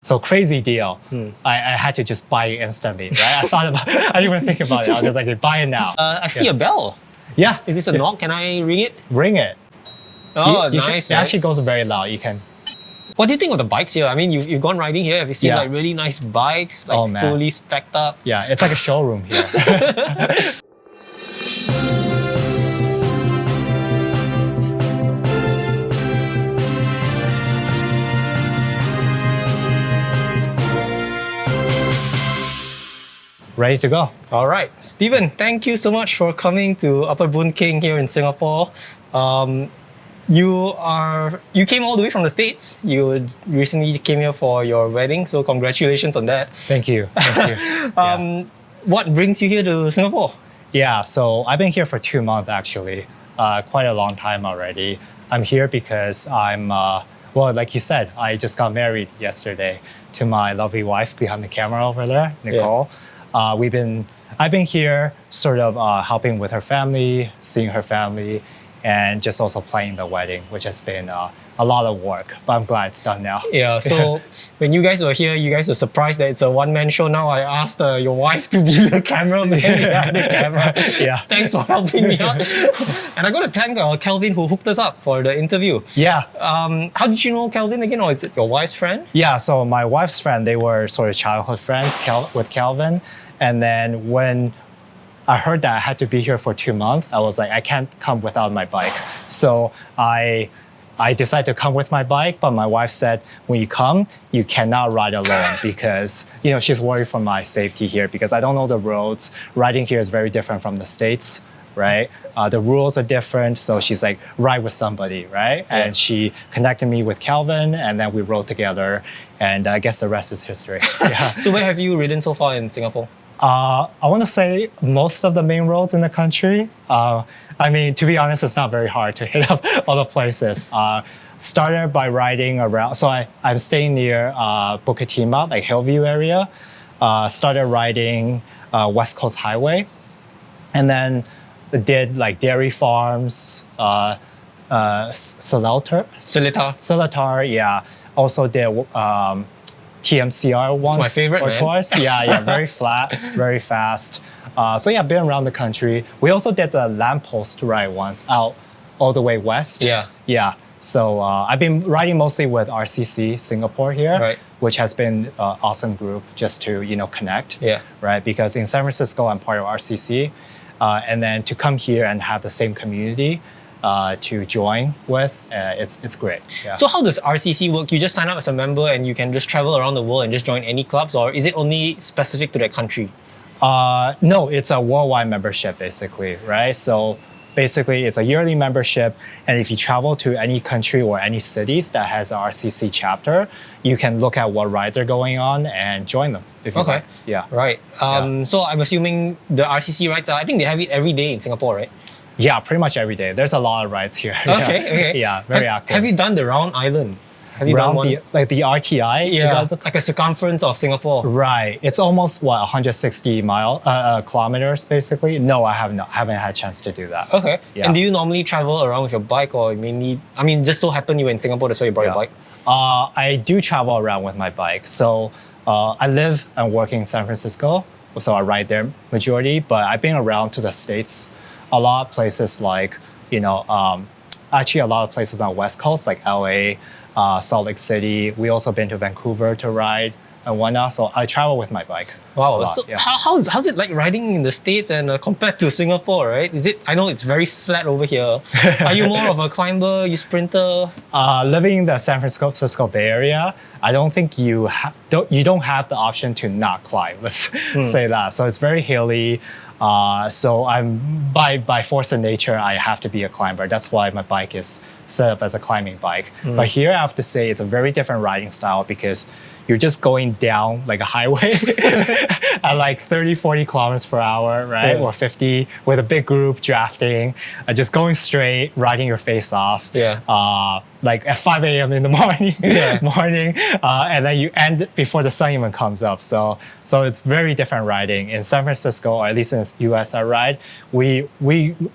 So crazy deal. I had to just buy it instantly, right? I didn't even think about it. I was just like, buy it now. I see a bell. Yeah. Is this a knock? Can I ring it? Ring it. Oh, nice. It actually goes very loud. You can. What do you think of the bikes here? I mean, you've gone riding here. Have you seen like really nice bikes, like fully spec'd up? Yeah, it's like a showroom here. Ready to go. All right, Stephen, thank you so much for coming to Upper Boon King here in Singapore. You came all the way from the States. You recently came here for your wedding, so congratulations on that. Thank you. Thank you. What brings you here to Singapore? Yeah, so I've been here for 2 months actually, quite a long time already. I'm here because well, like you said, I just got married yesterday to my lovely wife behind the camera over there, Nicole. Yeah. I've been here sort of helping with her family, seeing her family, and just also planning the wedding, which has been a lot of work, but I'm glad it's done now. Yeah, so when you guys were here, you guys were surprised that it's a one-man show. Now I asked your wife to be the cameraman behind the camera. Yeah. Thanks for helping me out. And I got to thank Kelvin who hooked us up for the interview. Yeah. How did you know Kelvin again, or is it your wife's friend? Yeah, so my wife's friend, they were sort of childhood friends with Kelvin. And then when I heard that I had to be here for 2 months, I was like, I can't come without my bike. So I decided to come with my bike, but my wife said, when you come, you cannot ride alone because she's worried for my safety here because I don't know the roads. Riding here is very different from the States, right? The rules are different, so she's like, ride with somebody, right? Yeah. And she connected me with Kelvin, and then we rode together, and I guess the rest is history. Yeah. So where have you ridden so far in Singapore? I want to say most of the main roads in the country. I mean, to be honest, it's not very hard to hit up all the places. Started by riding around, so I'm staying near Bukit Timah, like Hillview area. Started riding West Coast Highway, and then did like dairy farms, Seletar, yeah. Also did TMCR once. It's my favorite, or man. Twice. Yeah, very flat, very fast. So yeah, been around the country. We also did a lamppost ride once out all the way west. Yeah. So I've been riding mostly with RCC Singapore here, right, which has been an awesome group just to connect. Yeah. Right, because in San Francisco I'm part of RCC, and then to come here and have the same community to join with, it's great. Yeah. So how does RCC work? You just sign up as a member and you can just travel around the world and just join any clubs, or is it only specific to that country? No, it's a worldwide membership basically, right? So basically it's a yearly membership, and if you travel to any country or any cities that has an RCC chapter, you can look at what rides are going on and join them if you like. Yeah. Right. So I'm assuming the RCC rides I think they have it every day in Singapore, right? Yeah, pretty much every day. There's a lot of rides here. Okay. Yeah, very active. Have you done the round island? Have you done one? The RTI? Yeah, like a circumference of Singapore. Right. It's almost, 160 kilometers, basically? No, I haven't had a chance to do that. Okay. Yeah. And do you normally travel around with your bike, or mainly, just so happen you were in Singapore, that's why you brought your bike? I do travel around with my bike. So I live and work in San Francisco, so I ride there majority, but I've been around to the States. A lot of places like, actually a lot of places on the West Coast, like LA, Salt Lake City. We also been to Vancouver to ride and whatnot. So I travel with my bike. Wow. So how's it like riding in the States and compared to Singapore, right? I know it's very flat over here. Are you more of a climber, you sprinter? Living in the San Francisco Bay Area, I don't think you don't have the option to not climb, let's say that. So it's very hilly. So I'm by force of nature, I have to be a climber. That's why my bike is set up as a climbing bike. But here I have to say it's a very different riding style because you're just going down like a highway at like 30, 40 kilometers per hour, right? Yeah. Or 50 with a big group drafting, just going straight, riding your face off. Yeah. Like at 5 a.m. in the morning, and then you end before the sun even comes up. So it's very different riding. In San Francisco, or at least in the US I ride, we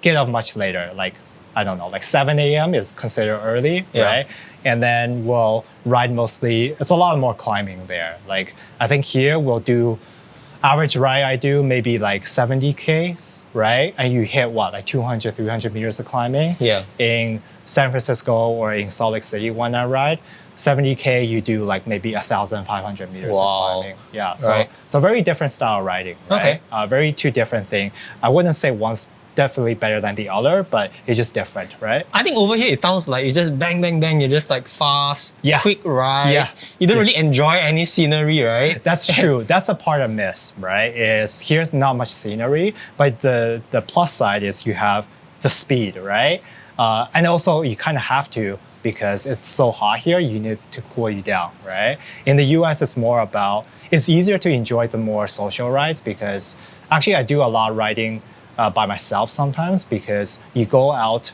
get up much later, like, I don't know, like 7 a.m. is considered early, right? and then we'll ride mostly. It's a lot more climbing there. Like I think here we'll do average ride I do maybe like 70Ks, right? And you hit what, like 200, 300 meters of climbing? Yeah. In San Francisco or in Salt Lake City when I ride, 70K you do like maybe 1,500 meters of climbing. Yeah, so very different style of riding, right? Okay. Very two different thing. I wouldn't say one's definitely better than the other, but it's just different, right? I think over here it sounds like it's just bang, bang, bang. You're just like fast, quick rides. Yeah. You don't really enjoy any scenery, right? That's true. That's a part of miss, right? Is here's not much scenery, but the plus side is you have the speed, right? And also you kind of have to, because it's so hot here, you need to cool you down, right? In the US, it's more about, it's easier to enjoy the more social rides because actually I do a lot of riding by myself sometimes because you go out,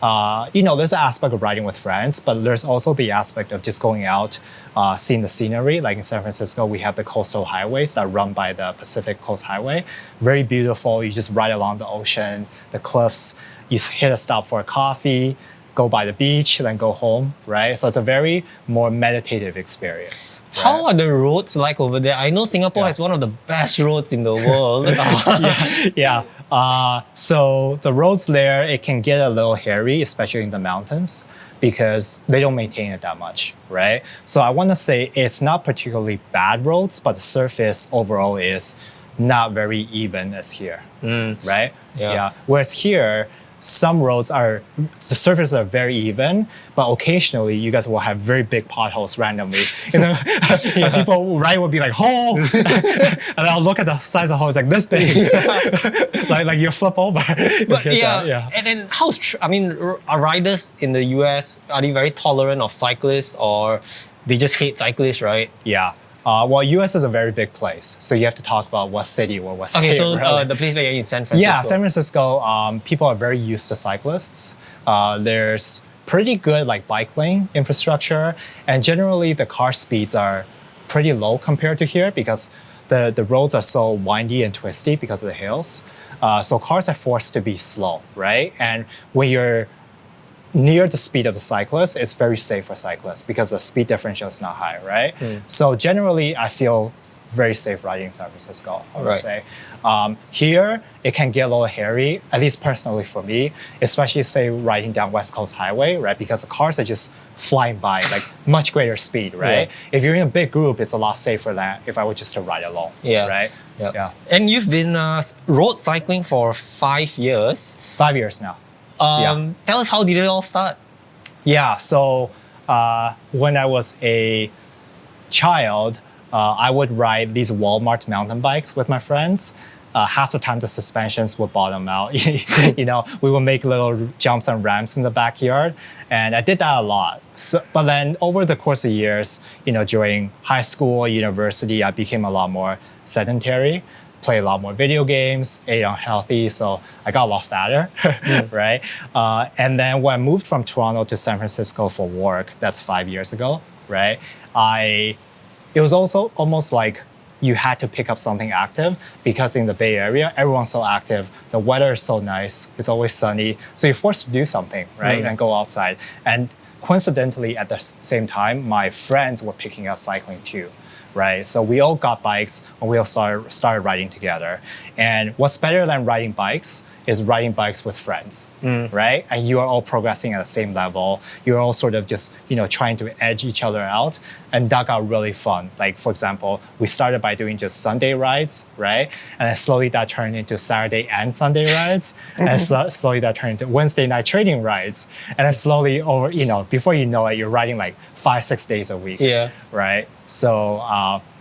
there's an aspect of riding with friends, but there's also the aspect of just going out, seeing the scenery. Like in San Francisco, we have the coastal highways that run by the Pacific Coast Highway. Very beautiful. You just ride along the ocean, the cliffs, you hit a stop for a coffee, go by the beach, then go home, right? So it's a very more meditative experience. Right? How are the roads like over there? I know Singapore has one of the best roads in the world. So the roads there, it can get a little hairy, especially in the mountains, because they don't maintain it that much, right? So I want to say it's not particularly bad roads, but the surface overall is not very even as here, right? Yeah. Whereas here, some roads the surfaces are very even, but occasionally you guys will have very big potholes randomly. And people ride will be like, hole! And I'll look at the size of the hole, it's like this big. like you flip over. But and then are riders in the US, are they very tolerant of cyclists or they just hate cyclists, right? Yeah. Well, US is a very big place, so you have to talk about what city or what state. Okay, so the place where you're in San Francisco. Yeah, San Francisco, people are very used to cyclists. There's pretty good like bike lane infrastructure, and generally the car speeds are pretty low compared to here because the roads are so windy and twisty because of the hills. So cars are forced to be slow, right? And when you're near the speed of the cyclist, it's very safe for cyclists because the speed differential is not high, right? So generally, I feel very safe riding in San Francisco, I would say. Here, it can get a little hairy, at least personally for me, especially say riding down West Coast Highway, right? Because the cars are just flying by, like much greater speed, right? If you're in a big group, it's a lot safer than if I were just to ride alone, right? Yeah. And you've been road cycling for 5 years. 5 years now. Tell us, how did it all start? Yeah, so when I was a child, I would ride these Walmart mountain bikes with my friends. Half the time the suspensions would bottom out. We would make little jumps and ramps in the backyard. And I did that a lot. So, but then over the course of years, during high school, university, I became a lot more sedentary. Play a lot more video games, ate unhealthy, so I got a lot fatter, right? And then when I moved from Toronto to San Francisco for work, that's 5 years ago, right? It was also almost like you had to pick up something active because in the Bay Area, everyone's so active, the weather is so nice, it's always sunny, so you're forced to do something, right? And go outside. And coincidentally, at the same time, my friends were picking up cycling too. Right, so we all got bikes and we all started riding together. And what's better than riding bikes is riding bikes with friends, right? And you are all progressing at the same level. You're all sort of just, trying to edge each other out. And that got really fun. Like, for example, we started by doing just Sunday rides, right? And then slowly that turned into Saturday and Sunday rides. And then slowly that turned into Wednesday night training rides. And then slowly over, before you know it, you're riding like 5-6 days a week, right? So,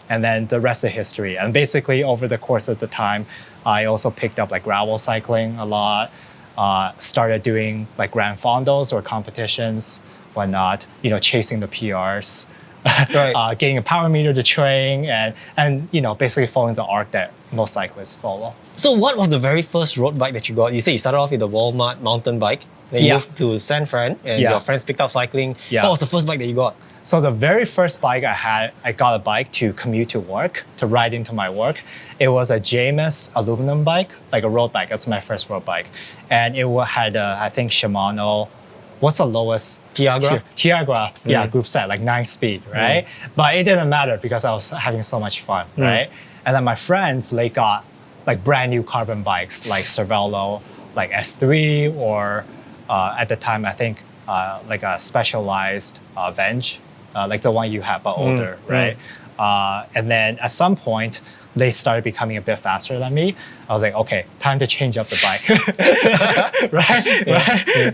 and then the rest is history. And basically over the course of the time, I also picked up like gravel cycling a lot, started doing like grand fondos or competitions, whatnot, chasing the PRs, getting a power meter to train and basically following the arc that most cyclists follow. So what was the very first road bike that you got? You said you started off with a Walmart mountain bike, then you moved to San Fran and your friends picked up cycling. What was the first bike that you got? So the very first bike I got a bike to commute to work, to ride into my work. It was a Jameis aluminum bike, like a road bike. That's my first road bike. And it had, I think, Shimano what's the lowest? Tiagra? Tiagra, yeah, group set, like 9-speed, right? But it didn't matter because I was having so much fun, right? And then my friends, they got like brand new carbon bikes, like Cervelo, like S3, or at the time, I think like a specialized Venge, like the one you have, but older, right? And then at some point, they started becoming a bit faster than me. I was like, okay, time to change up the bike,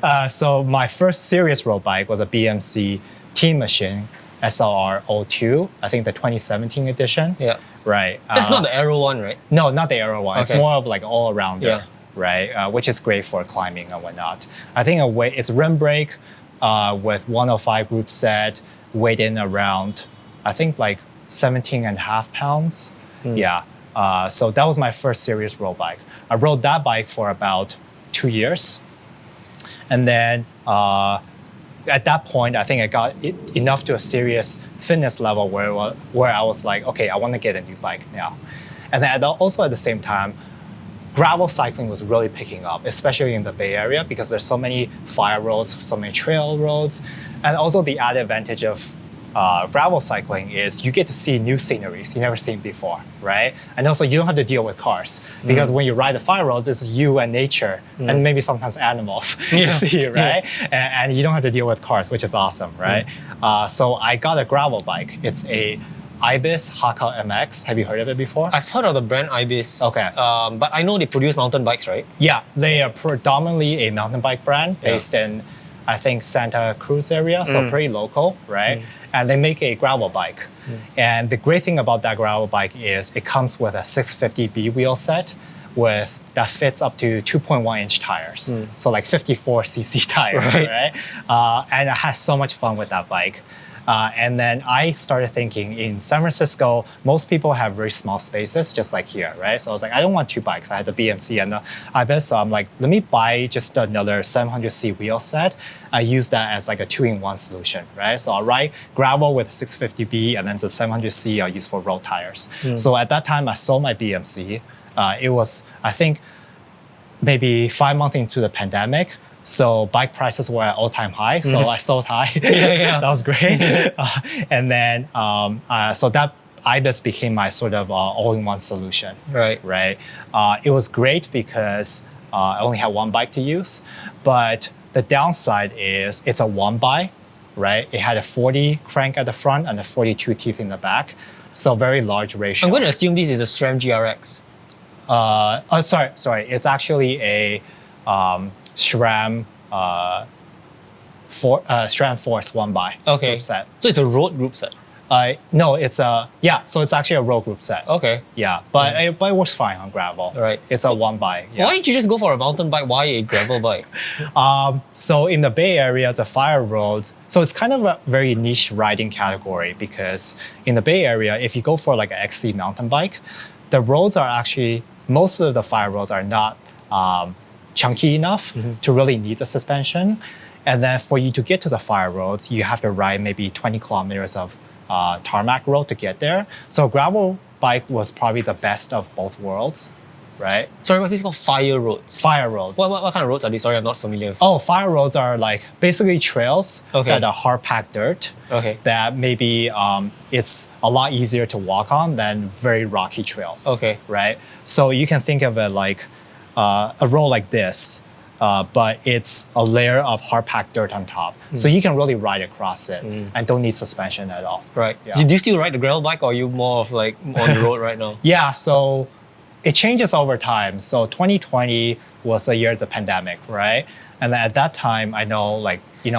right? So my first serious road bike was a BMC Team Machine SLR 02, I think the 2017 edition. Yeah. Right. That's not the Aero one, right? No, not the Aero one. Okay. It's more of like all arounder, Yeah. right? Which is great for climbing and whatnot. I think it's rim brake with 105 group set, weighed in around, I think like 17.5 pounds. Yeah. So that was my first serious road bike. I rode that bike for about 2 years. And then at that point, I think I got enough to a serious fitness level where I was like, okay, I want to get a new bike now. And then also at the same time, gravel cycling was really picking up, especially in the Bay Area, because there's so many fire roads, so many trail roads. And also the added advantage of gravel cycling is you get to see new sceneries you never seen before, right? And also you don't have to deal with cars because when you ride the fire roads, it's you and nature and maybe sometimes animals you see, right? And you don't have to deal with cars, which is awesome, right? So I got a gravel bike. It's a Ibis Haka MX. Have you heard of it before? I've heard of the brand Ibis. Okay. But I know they produce mountain bikes, right? Yeah, they are predominantly a mountain bike brand based in, I think, Santa Cruz area, so pretty local, right? And they make a gravel bike. And the great thing about that gravel bike is it comes with a 650B wheel set that fits up to 2.1-inch tires. So like 54cc tires, right? And I had so much fun with that bike. And then I started thinking in San Francisco, most people have very small spaces, just like here, right? So I was like, I don't want two bikes. I had the BMC and the Ibis. So I'm like, let me buy just another 700C wheel set. I use that as like a 2-in-1 solution, right? So I'll ride gravel with 650B and then the 700C I'll use for road tires. So at that time, I sold my BMC. It was, I think, maybe 5 months into the pandemic. So bike prices were at all-time high, so I sold high. That was great. And then, so that Ibis became my sort of all-in-one solution. Right. It was great because I only had one bike to use, but the downside is it's a one-by, right? It had a 40 crank at the front and a 42 teeth in the back, so very large ratio. I'm going to assume this is a SRAM GRX. Sorry. It's actually a SRAM SRAM Force 1-by group set. So it's a road group set? No, it's so it's actually a road group set. Okay. Yeah, but it works fine on gravel. Right. It's a 1-by. Yeah. Why didn't you just go for a mountain bike? Why a gravel bike? So in the Bay Area, the fire roads, so it's kind of a very niche riding category because in the Bay Area, if you go for like an XC mountain bike, the roads are actually, most of the fire roads are not chunky enough to really need the suspension. And then for you to get to the fire roads, you have to ride maybe 20 kilometers of tarmac road to get there. So gravel bike was probably the best of both worlds, right? Sorry, what's this called? Fire roads? Fire roads. What kind of roads are these? Sorry, I'm not familiar with. Oh, fire roads are like basically trails that are hard-packed dirt. That maybe it's a lot easier to walk on than very rocky trails. Right? So you can think of it like a road like this, but it's a layer of hard-packed dirt on top. So you can really ride across it and don't need suspension at all. Right. Yeah. So do you still ride the gravel bike or are you more of like on the road right now? Yeah, so it changes over time. So 2020 was the year of the pandemic, right? And at that time, I know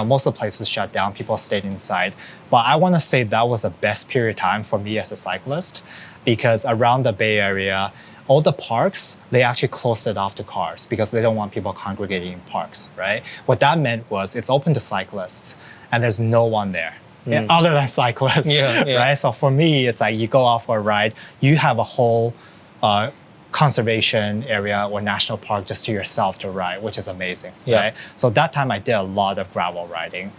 most of the places shut down, people stayed inside. But I want to say that was the best period of time for me as a cyclist because around the Bay Area, all the parks, they actually closed it off to cars because they don't want people congregating in parks, right? What that meant was it's open to cyclists and there's no one there other than cyclists, right? So for me, it's like you go out for a ride, you have a whole conservation area or national park just to yourself to ride, which is amazing, right? So that time I did a lot of gravel riding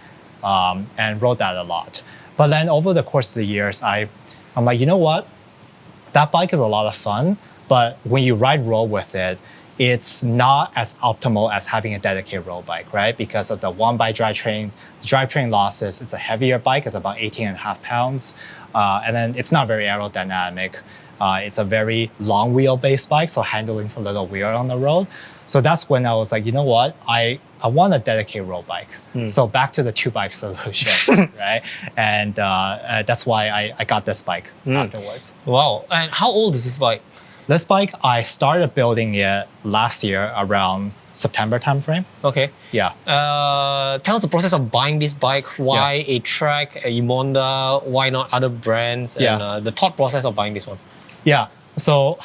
and rode that a lot. But then over the course of the years, I'm like, you know what? That bike is a lot of fun, but when you ride road with it, it's not as optimal as having a dedicated road bike, right? Because of the one by drivetrain, the drivetrain losses. It's a heavier bike. It's about 18.5 pounds. And then it's not very aerodynamic. It's a very long wheelbase bike, so handling's a little weird on the road. So that's when I was like, you know what? I want a dedicated road bike. So back to the two bike solution, right? And that's why I got this bike afterwards. Wow. And how old is this bike? This bike, I started building it last year around September timeframe. Okay. Yeah. Tell us the process of buying this bike. Why a Trek, a Emonda? Why not other brands? And the thought process of buying this one. Yeah. So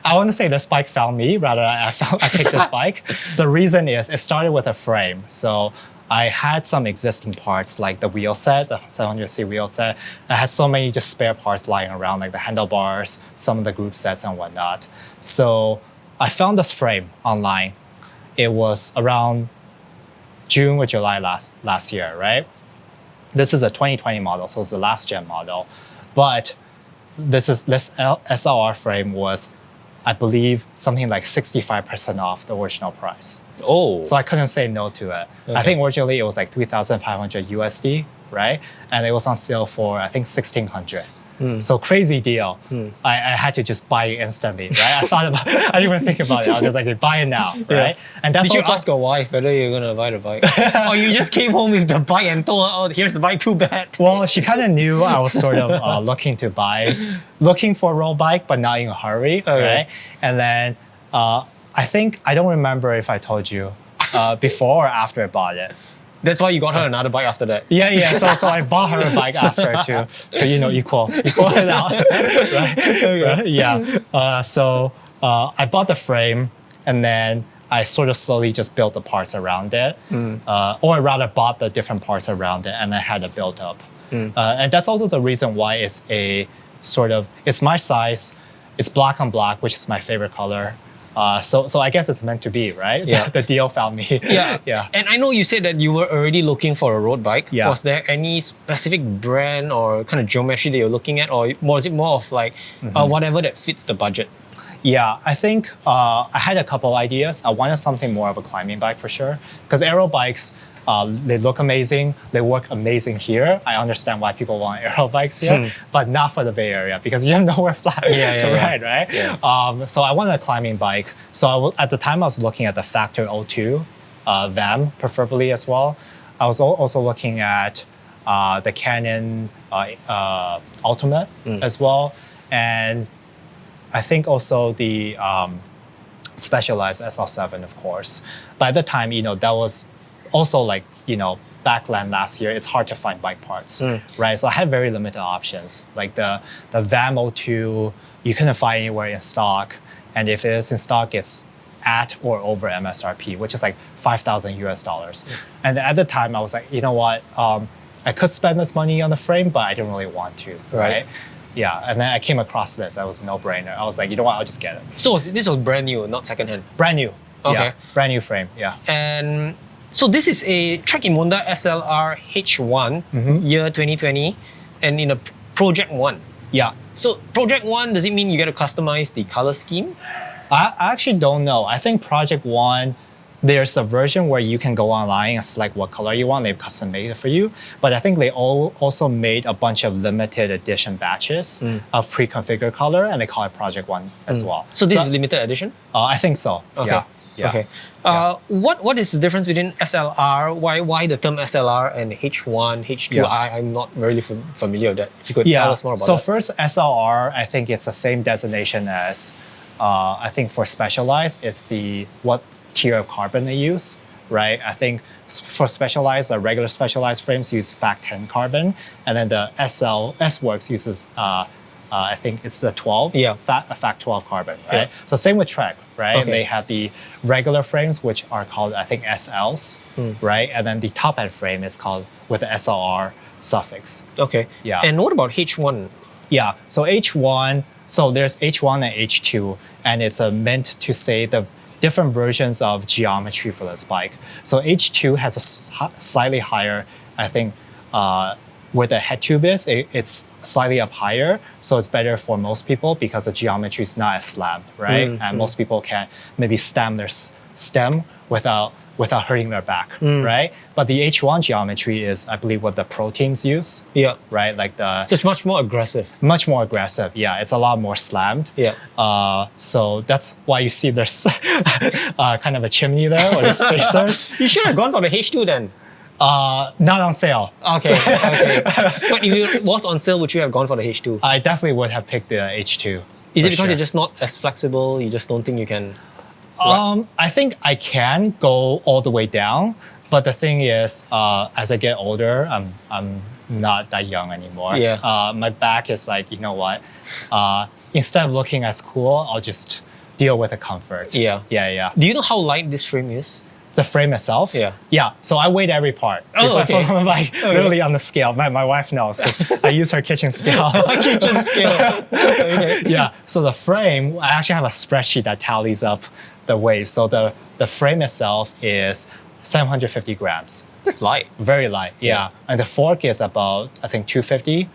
I want to say this bike found me rather I picked this bike. The reason is it started with a frame. So I had some existing parts like the wheel set, the 700C wheel set. I had so many just spare parts lying around, like the handlebars, some of the group sets and whatnot. So I found this frame online. It was around June or July last year, right? This is a 2020 model, so it's the last gen model. But this SLR frame was, I believe, something like 65% off the original price. Oh. So I couldn't say no to it. Okay. I think originally it was like 3,500 USD, right? And it was on sale for, I think, 1,600. So crazy deal. I had to just buy it instantly, right? I didn't even think about it. I was just like, buy it now, right? And that's Did you also, ask your wife whether you're gonna buy the bike? Or you just came home with the bike and told her, oh, here's the bike, too bad. well, she kind of knew I was sort of looking for a road bike, but not in a hurry, right? And then I don't remember if I told you before or after I bought it. That's why you got her another bike after that. Yeah. So I bought her a bike after to equal it out, right? Yeah. So I bought the frame, and then I sort of slowly just built the parts around it, or rather bought the different parts around it, and I had it built up. And that's also the reason why it's my size. It's black on black, which is my favorite color. So I guess it's meant to be, right? Yeah. The deal found me. Yeah. And I know you said that you were already looking for a road bike. Yeah. Was there any specific brand or kind of geometry that you're looking at, or was it more of like whatever that fits the budget? Yeah, I think I had a couple ideas. I wanted something more of a climbing bike for sure, because aero bikes, they look amazing. They work amazing here. I understand why people want aero bikes here, but not for the Bay Area because you have nowhere flat to ride, right? Yeah. So I wanted a climbing bike. So at the time I was looking at the Factor 02 VAM, preferably as well. I was also looking at the Canon Ultimate as well, and I think also the Specialized SL7, of course. But at the time, that was also like, backland last year, it's hard to find bike parts, right? So I had very limited options. Like the VAM 02, you couldn't find anywhere in stock. And if it is in stock, it's at or over MSRP, which is like $5,000 US. And at the time, I was like, you know what? I could spend this money on the frame, but I didn't really want to, right? Yeah, and then I came across this. That was a no-brainer. I was like, you know what? I'll just get it. So this was brand new, not secondhand? Brand new. Okay. Yeah, brand new frame, yeah. And so this is a Trek Emonda SLR H1, year 2020, and in a Project 1. Yeah. So Project 1, does it mean you get to customize the color scheme? I actually don't know. I think Project 1, there's a version where you can go online and select what color you want. They've custom made it for you. But I think they also made a bunch of limited edition batches of pre-configured color, and they call it Project 1 as well. So this is limited edition? I think so, Okay. yeah. Okay. What is the difference between SLR? Why the term SLR and H1, H2? Yeah. I'm not really familiar with that. If you could tell us more about so that. first, SLR, I think it's the same designation as, I think for Specialized, it's what tier of carbon they use, right? I think for Specialized, the regular Specialized frames use FAC 10 carbon, and then the S-Works uses, I think it's the 12, FAC 12 carbon, right? So same with Trek, right? Okay. They have the regular frames, which are called, I think, SLs, right? And then the top end frame is called with the SLR suffix. Okay. Yeah. And what about H1? Yeah, so H1, so there's H1 and H2, and it's meant to say the different versions of geometry for this bike. So H2 has a slightly higher, I think, where the head tube is, it's slightly up higher, so it's better for most people because the geometry is not as slammed, right? And most people can maybe stem their stem without hurting their back, right? But the H1 geometry is, I believe, what the pro teams use, Yeah. right? Like So it's much more aggressive. much more aggressive. Yeah, it's a lot more slammed. Yeah. So that's why you see there's kind of a chimney there or the spacers. You should have gone for the H2 then. Not on sale. Okay. But if it was on sale, would you have gone for the H2? I definitely would have picked the H2. Is for it because sure. you're just not as flexible? You just don't think you can? I think I can go all the way down, but the thing is, as I get older, I'm not that young anymore. Yeah. My back is like, you know what? Instead of looking as cool, I'll just deal with the comfort. Yeah. Yeah. Do you know how light this frame is? The frame itself. Yeah. Yeah. So I weighed every part. Oh, Before I okay. put on my bike, literally on the scale. My wife knows because I use her kitchen scale. Kitchen scale. Okay. Yeah. So the frame, I actually have a spreadsheet that tallies up the weight. So the frame itself is 750 grams. It's light. Very light, yeah. And the fork is about, I think, 250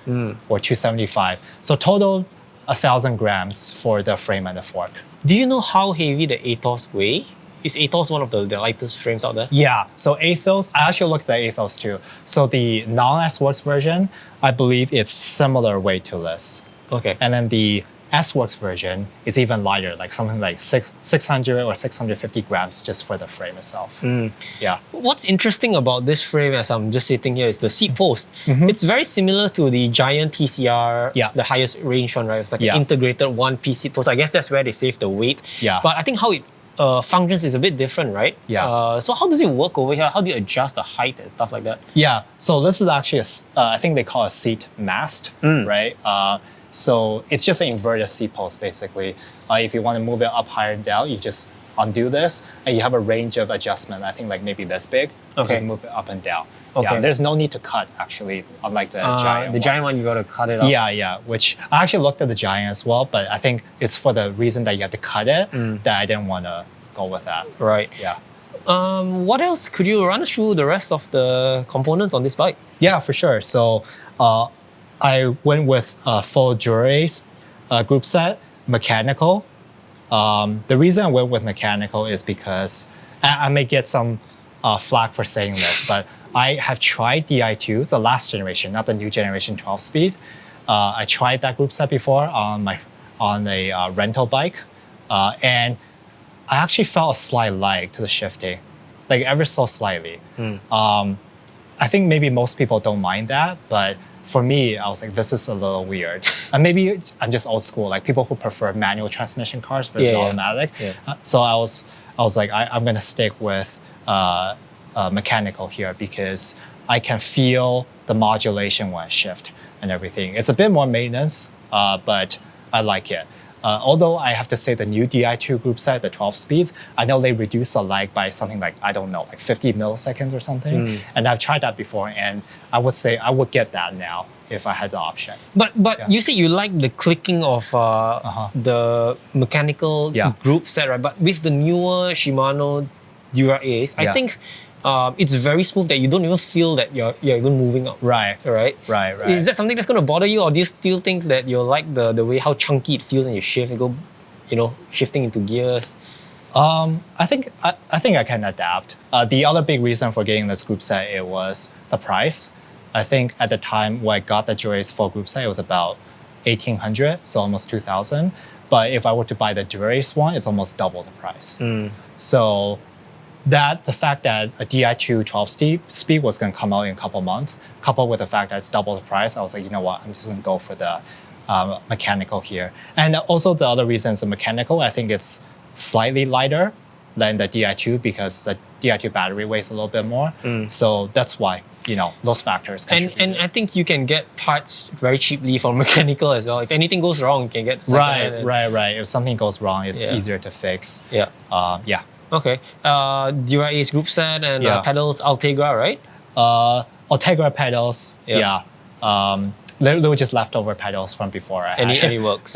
or 275. So total 1,000 grams for the frame and the fork. Do you know how heavy the Atos weigh? Is Atos one of the lightest frames out there? Yeah, so Athos, I actually looked at Athos too. So the non-S-Works version, I believe it's similar weight to this. Okay. And then the S-Works version is even lighter, like something like 600 or 650 grams just for the frame itself. Yeah. What's interesting about this frame, as I'm just sitting here, is the seat post. It's very similar to the Giant TCR, Yeah. the highest range one, right? It's like Yeah. an integrated one-piece seat post. I guess that's where they save the weight. Yeah. But I think how it functions is a bit different, right? Yeah. So how does it work over here? How do you adjust the height and stuff like that? Yeah, so this is actually, I think they call it a seat mast, right? So it's just an inverted seat post, basically. If you want to move it up, higher, and down, you just undo this, and you have a range of adjustment. I think like maybe this big. Okay. Just move it up and down. Okay. Yeah, there's no need to cut, actually, unlike the Giant The one. Giant one, you gotta cut it up. Yeah, which I actually looked at the Giant as well, but I think it's for the reason that you have to cut it that I didn't want to go with that. Right. Yeah. What else? Could you run us through the rest of the components on this bike? Yeah, for sure. So I went with a full Dura Ace Groupset, mechanical. The reason I went with mechanical is because I may get some flack for saying this, but I have tried Di2, it's the last generation, not the new generation 12-speed. I tried that Groupset before on a rental bike, and I actually felt a slight lag to the shifting, like ever so slightly. I think maybe most people don't mind that, but for me, I was like, this is a little weird. And maybe I'm just old school, like people who prefer manual transmission cars versus automatic. Yeah. So I was like, I'm gonna stick with mechanical here because I can feel the modulation when I shift and everything. It's a bit more maintenance, but I like it. Although I have to say the new Di2 Groupset, the 12 speeds, I know they reduce the lag by something like, I don't know, like 50 milliseconds or something. And I've tried that before, and I would say I would get that now if I had the option. But you said you like the clicking of the mechanical group set, right? But with the newer Shimano Dura Ace, I think it's very smooth that you don't even feel that you're even moving up. Right. Is that something that's going to bother you, or do you still think that you like the way how chunky it feels when you shift and go, shifting into gears? I think I can adapt. The other big reason for getting this group set, it was the price. I think at the time when I got the Dura Ace full group set, it was about 1,800, so almost 2,000. But if I were to buy the Dura Ace one, it's almost double the price. So the fact that a Di2 12-speed was going to come out in a couple months, coupled with the fact that it's double the price, I was like, you know what, I'm just going to go for the mechanical here. And also the other reason is the mechanical, I think it's slightly lighter than the Di2 because the Di2 battery weighs a little bit more. So that's why, those factors contribute. And I think you can get parts very cheaply from mechanical as well. If anything goes wrong, you can get second-hand. Right. If something goes wrong, it's easier to fix. Yeah. Okay. Dura Ace Groupset and pedals Ultegra, right? Ultegra pedals. Literally just leftover pedals from before. And it works.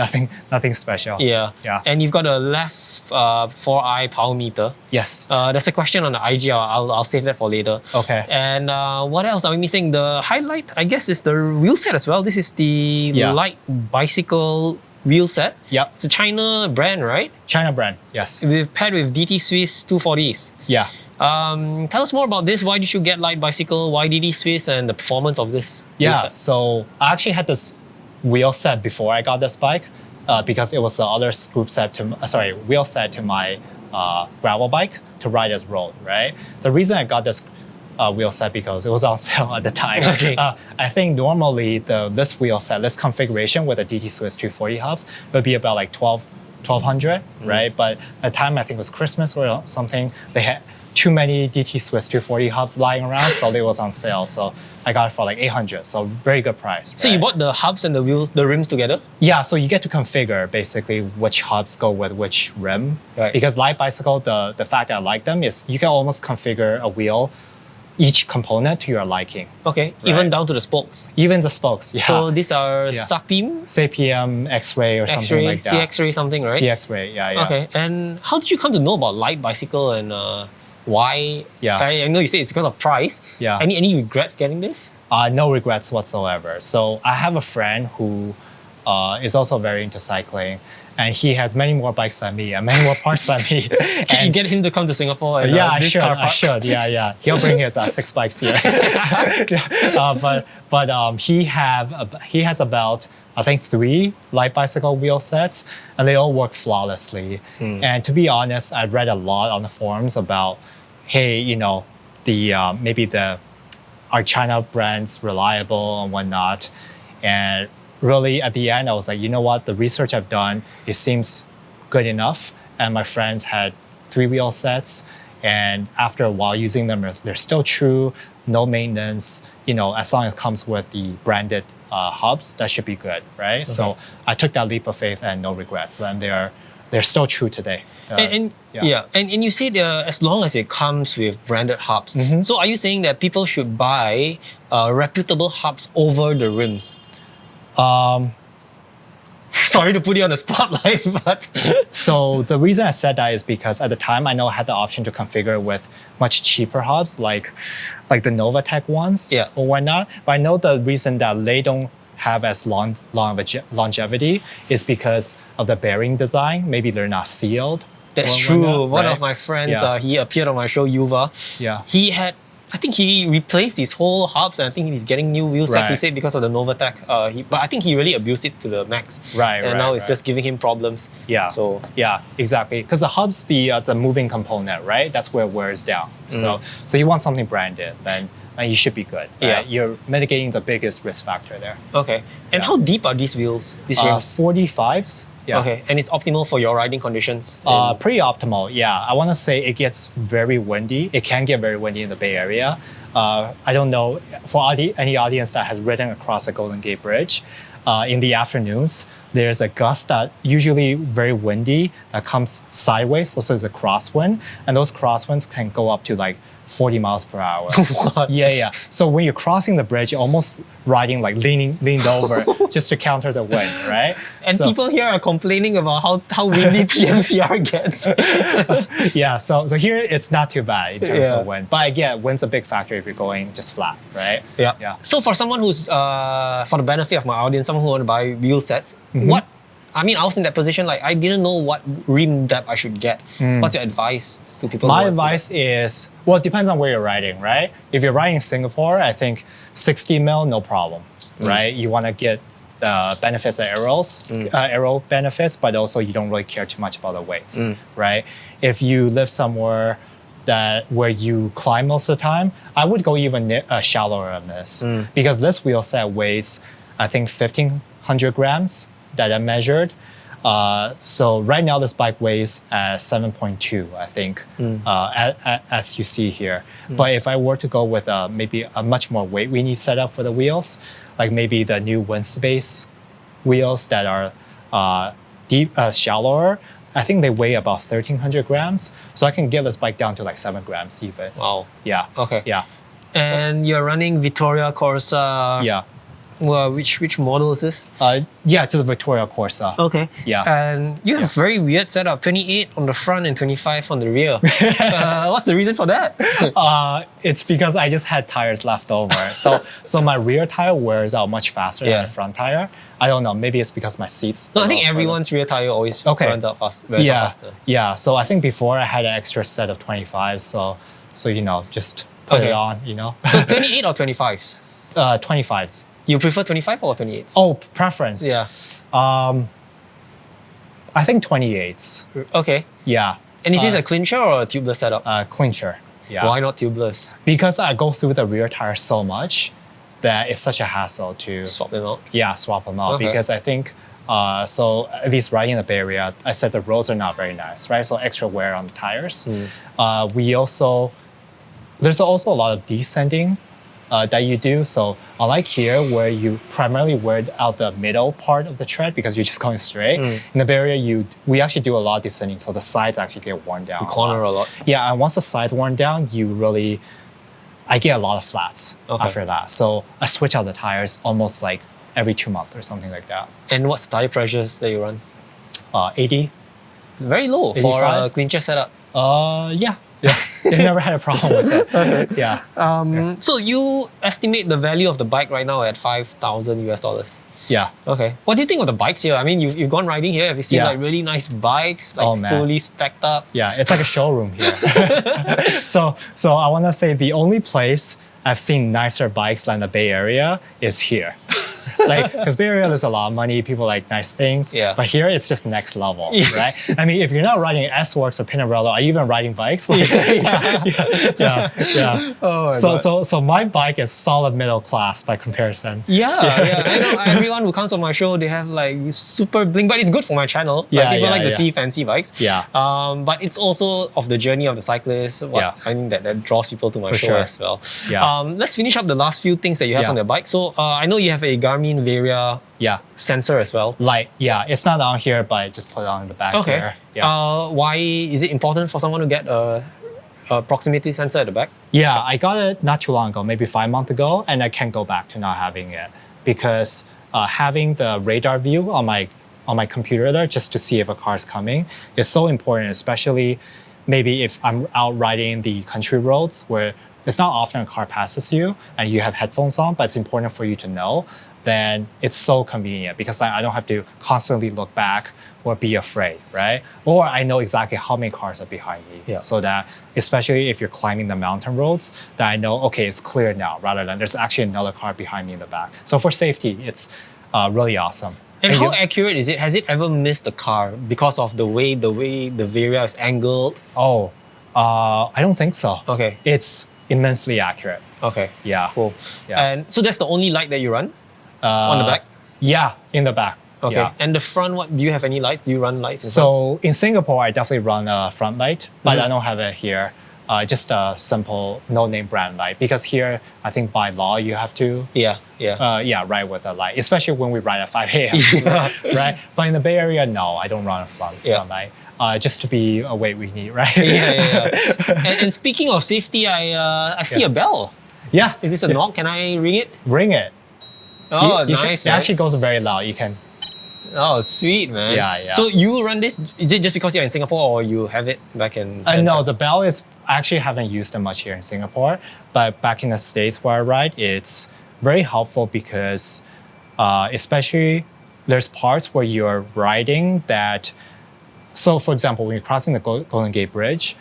Nothing special. Yeah. Yeah. And you've got a left 4-eye power meter. Yes. There's a question on the IG. I'll save that for later. Okay. And what else are we missing? The highlight, I guess, is the wheel set as well. This is the LightBiycle Wheelset. Yep. It's a China brand, right? China brand. Yes. We've paired with DT Swiss 240s. Yeah. Tell us more about this. Why did you get LightBiycle? Why DT Swiss and the performance of this? Yeah. wheelset? So I actually had this wheel set before I got this bike because it was the other wheel set to my gravel bike to ride as road, right? The reason I got this wheel set because it was on sale at the time. Okay. I think normally this wheel set, this configuration with the DT Swiss 240 hubs would be about like 1200, right? But at the time, I think it was Christmas or something, they had too many DT Swiss 240 hubs lying around, so it was on sale. So I got it for like 800, so very good price. So right? you bought the hubs and the rims together? Yeah, so you get to configure basically which hubs go with which rim. Right. Because LightBiycle, the fact that I like them is you can almost configure a wheel, each component to your liking. Okay, even down to the spokes. Even the spokes, yeah. So these are SAPIM, CPM, X-ray or something like that. CX-ray something, right? CX-ray, yeah. Okay, and how did you come to know about LightBiycle and why? Yeah. I know you say it's because of price. Yeah. Any regrets getting this? No regrets whatsoever. So I have a friend who is also very into cycling, and he has many more bikes than me and many more parts than me. Can you get him to come to Singapore? And, I should. Yeah. He'll bring his 6 bikes here. But he has about I think 3 LightBiycle wheel sets, and they all work flawlessly. And to be honest, I read a lot on the forums about, hey, maybe our China brands reliable and whatnot, and really at the end I was like, you know what, the research I've done, it seems good enough, and my friends had 3 wheel sets, and after a while using them, they're still true, no maintenance, as long as it comes with the branded hubs, that should be good, right? Okay. So I took that leap of faith and no regrets, and they're still true today. And you said as long as it comes with branded hubs. So are you saying that people should buy reputable hubs over the rims? Sorry to put you on the spotlight, but so the reason I said that is because at the time I know I had the option to configure with much cheaper hubs like the Novatech ones or whatnot. But I know the reason that they don't have as long of a longevity is because of the bearing design. Maybe they're not sealed. That's true. One of my friends, he appeared on my show, Yuva. Yeah. I think he replaced his whole hubs, and I think he's getting new wheel sets. He said because of the Novatech. But I think he really abused it to the max. And now it's just giving him problems. Yeah. So yeah, exactly. Because the hub's the moving component, right? That's where it wears down. So you want something branded, then you should be good. Right? Yeah. You're mitigating the biggest risk factor there. Okay. And how deep are these wheels? These rims? 45s. Yeah. Okay, and it's optimal for your riding conditions? Pretty optimal, yeah. I want to say it gets very windy. It can get very windy in the Bay Area. I don't know, for any audience that has ridden across the Golden Gate Bridge, in the afternoons, there's a gust that usually very windy that comes sideways, so it's a crosswind, and those crosswinds can go up to like 40 miles per hour. What? Yeah. So when you're crossing the bridge, you're almost riding like leaned over just to counter the wind, right? And people here are complaining about how windy TMCR gets. Yeah, so here it's not too bad in terms of wind. But again, wind's a big factor if you're going just flat, right? Yeah. So for someone who's, for the benefit of my audience, someone who want to buy wheel sets, I was in that position, like I didn't know what rim depth I should get. What's your advice to people? My advice is, well, it depends on where you're riding, right? If you're riding in Singapore, I think 60 mil, no problem, right? You want to get the benefits of aero benefits, but also you don't really care too much about the weights, right? If you live somewhere where you climb most of the time, I would go even shallower than this because this wheel set weighs, I think, 1,500 grams that I measured. So right now this bike weighs 7.2, I think, as you see here. But if I were to go with maybe a much more weight-weenie setup for the wheels, like maybe the new wind space wheels that are shallower, I think they weigh about 1,300 grams. So I can get this bike down to like 7 grams even. Wow. Yeah. Okay. Yeah. And you're running Vittoria Corsa. Yeah. Well, which model is this? Yeah, to the Vittoria Corsa. Okay. Yeah. And you have a very weird setup, 28 on the front and 25 on the rear. What's the reason for that? It's because I just had tires left over. So my rear tire wears out much faster than the front tire. I don't know, maybe it's because my seats. No, I think everyone's rear tire always runs out faster. Yeah, so I think before I had an extra set of 25s, so you know, just put it on, you know. So 28 or 25s? 25s. You prefer 25 or 28s? Oh, preference. Yeah. I think 28s. Okay. Yeah. And is this a clincher or a tubeless setup? Clincher. Yeah. Why not tubeless? Because I go through the rear tire so much that it's such a hassle to Swap them out? Yeah, swap them out. Okay. Because I think, so at least riding in the Bay Area, I said the roads are not very nice, right? So extra wear on the tires. There's also a lot of descending that you do. So unlike here, where you primarily wear out the middle part of the tread because you're just going straight, in the Bay Area, we actually do a lot of descending, so the sides actually get worn down. You corner a lot. Yeah, and once the sides worn down, I get a lot of flats after that. So I switch out the tires almost like every 2 months or something like that. And what's the tire pressures that you run? 80. Very low for a clincher setup. Yeah. They never had a problem with it. Yeah. So you estimate the value of the bike right now at $5,000 US. Yeah. Okay. What do you think of the bikes here? I mean, you've gone riding here. Have you seen like really nice bikes, like fully spec'd up? Yeah, it's like a showroom here. So I want to say the only place I've seen nicer bikes than the Bay Area is here. Like, because Bay Area, there's a lot of money, people like nice things. Yeah. But here, it's just next level, right? I mean, if you're not riding S-Works or Pinarello, are you even riding bikes? Like, yeah. Oh so my bike is solid middle class by comparison. Yeah. I know everyone who comes on my show, they have like super bling, but it's good for my channel. Like, people like to see fancy bikes. Yeah. But it's also of the journey of the cyclist. I think that draws people to my show as well. Yeah. Let's finish up the last few things that you have on the bike. So I know you have a Garmin Varia sensor as well. It's not on here, but just put it on the back here. Yeah. Why is it important for someone to get a proximity sensor at the back? Yeah, I got it not too long ago, maybe 5 months ago, and I can't go back to not having it because having the radar view on my computer there just to see if a car is coming is so important, especially maybe if I'm out riding the country roads where it's not often a car passes you and you have headphones on, but it's important for you to know, then it's so convenient because I don't have to constantly look back or be afraid, right? Or I know exactly how many cars are behind me. So that, especially if you're climbing the mountain roads, that I know, okay, it's clear now, rather than there's actually another car behind me in the back. So for safety, it's really awesome. And how accurate is it? Has it ever missed a car because of the way the Varia is angled? Oh, I don't think so. Okay. It's immensely accurate. Okay. Yeah. Cool. Yeah. And so that's the only light that you run on the back? Yeah, in the back. Okay. Yeah. And the front, what do you have any lights? Do you run lights? So in Singapore, I definitely run a front light, but I don't have it here. Just a simple no-name brand light because here, I think by law you have to. Ride with a light, especially when we ride at 5 a.m. Right? But in the Bay Area, no, I don't run a front light. Just to be awake, we need, right? And speaking of safety, I see a bell. Yeah. Is this a knock? Can I ring it? Ring it. Oh, nice. It actually goes very loud. You can. Oh, sweet, man. Yeah. So you run this, is it just because you're in Singapore or you have it back in Central? No, the bell is, I actually haven't used it much here in Singapore, but back in the States where I ride, it's very helpful because especially there's parts where you're riding that, so for example, when you're crossing the Golden Gate Bridge,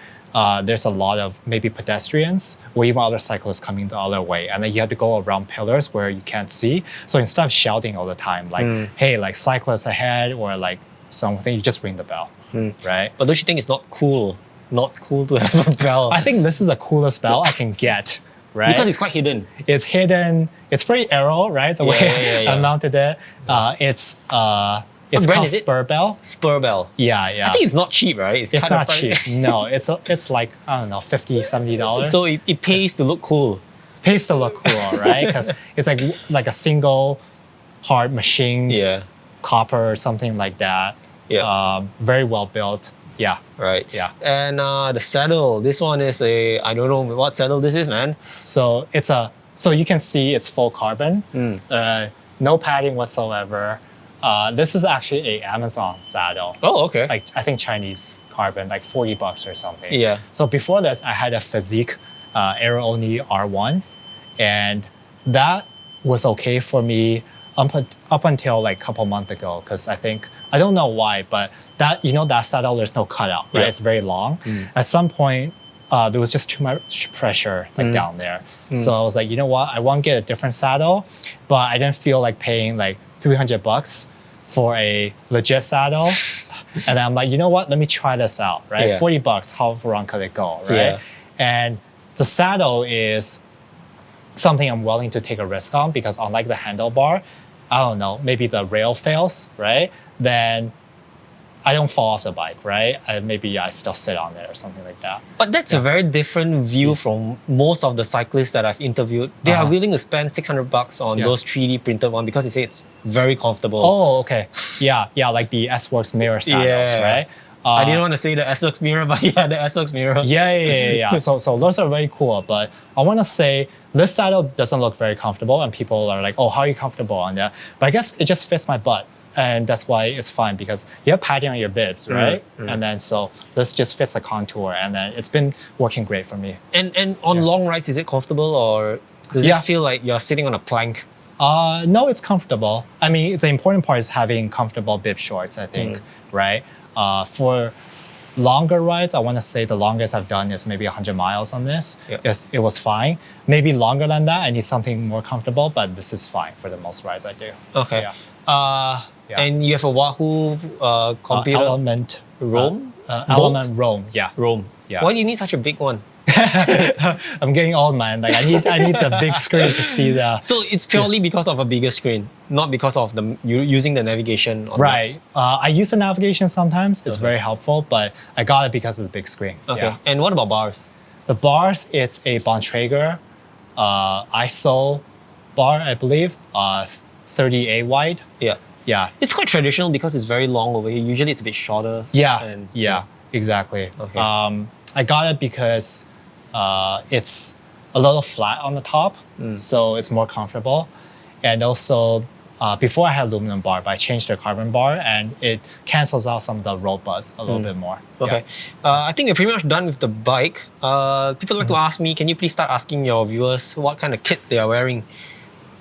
there's a lot of maybe pedestrians or even other cyclists coming the other way. And then you have to go around pillars where you can't see. So instead of shouting all the time, like, hey, like cyclists ahead or like something, you just ring the bell, right? But don't you think it's not cool? Not cool to have a bell? I think this is the coolest bell I can get, right? Because it's quite hidden. It's hidden. It's pretty aero, right? The way I mounted it. It's called Spur Bell. Spur Bell. Yeah. I think it's not cheap, right? It's not cheap. No, it's like, I don't know, $50, $70. So it pays to look cool. Pays to look cool, right? Because it's like a single part machined copper or something like that. Very well built. Yeah. Right. Yeah. And the saddle. This one is I don't know what saddle this is, man. So so you can see it's full carbon. no padding whatsoever. This is actually a Amazon saddle. Oh, okay. Like I think Chinese carbon, like $40 or something. Yeah. So before this, I had a Physique Aero Only R1, and that was okay for me up until like a couple months ago, because I don't know why, but that that saddle, there's no cutout, right? Yeah. It's very long. At some point, there was just too much pressure down there. So I was like, you know what? I want to get a different saddle, but I didn't feel like paying like $300 for a legit saddle. And I'm like, you know what? Let me try this out, right? Yeah. $40, how wrong could it go, right? Yeah. And the saddle is something I'm willing to take a risk on, because unlike the handlebar, I don't know, maybe the rail fails, right? Then I don't fall off the bike, right? Maybe I still sit on it or something like that. But that's a very different view from most of the cyclists that I've interviewed. They are willing to spend $600 on those 3D printed one because they say it's very comfortable. Oh, okay. Yeah, like the S-Works mirror saddles, right? I didn't want to say the S-Works mirror, but yeah, the S-Works mirror. Yeah. So those are very cool, but I want to say this saddle doesn't look very comfortable, and people are like, oh, how are you comfortable on that? But I guess it just fits my butt, and that's why it's fine, because you have padding on your bibs, right? And then so this just fits the contour, and then it's been working great for me. And on long rides, is it comfortable, or does it feel like you're sitting on a plank? No, it's comfortable. I mean, the important part is having comfortable bib shorts, I think, right? For longer rides, I want to say the longest I've done is maybe 100 miles on this. Yeah. It was fine. Maybe longer than that, I need something more comfortable, but this is fine for the most rides I do. Okay. Yeah. And you have a Wahoo computer? Element Roam? Element Roam, yeah. Roam. Yeah. Why do you need such a big one? I'm getting old, man. Like I need the big screen to see the. So it's purely because of a bigger screen, not because of you using the navigation on Right. maps. I use the navigation sometimes. It's very helpful, but I got it because of the big screen. Okay. Yeah. And what about bars? The bars, it's a Bontrager ISO bar, I believe, 30A wide. Yeah. Yeah. It's quite traditional because it's very long over here. Usually it's a bit shorter. Yeah, exactly. Okay. I got it because it's a little flat on the top, so it's more comfortable. And also, before I had aluminum bar, but I changed the carbon bar, and it cancels out some of the road buzz a little bit more. Okay. I think we're pretty much done with the bike. People like to ask me, can you please start asking your viewers what kind of kit they are wearing?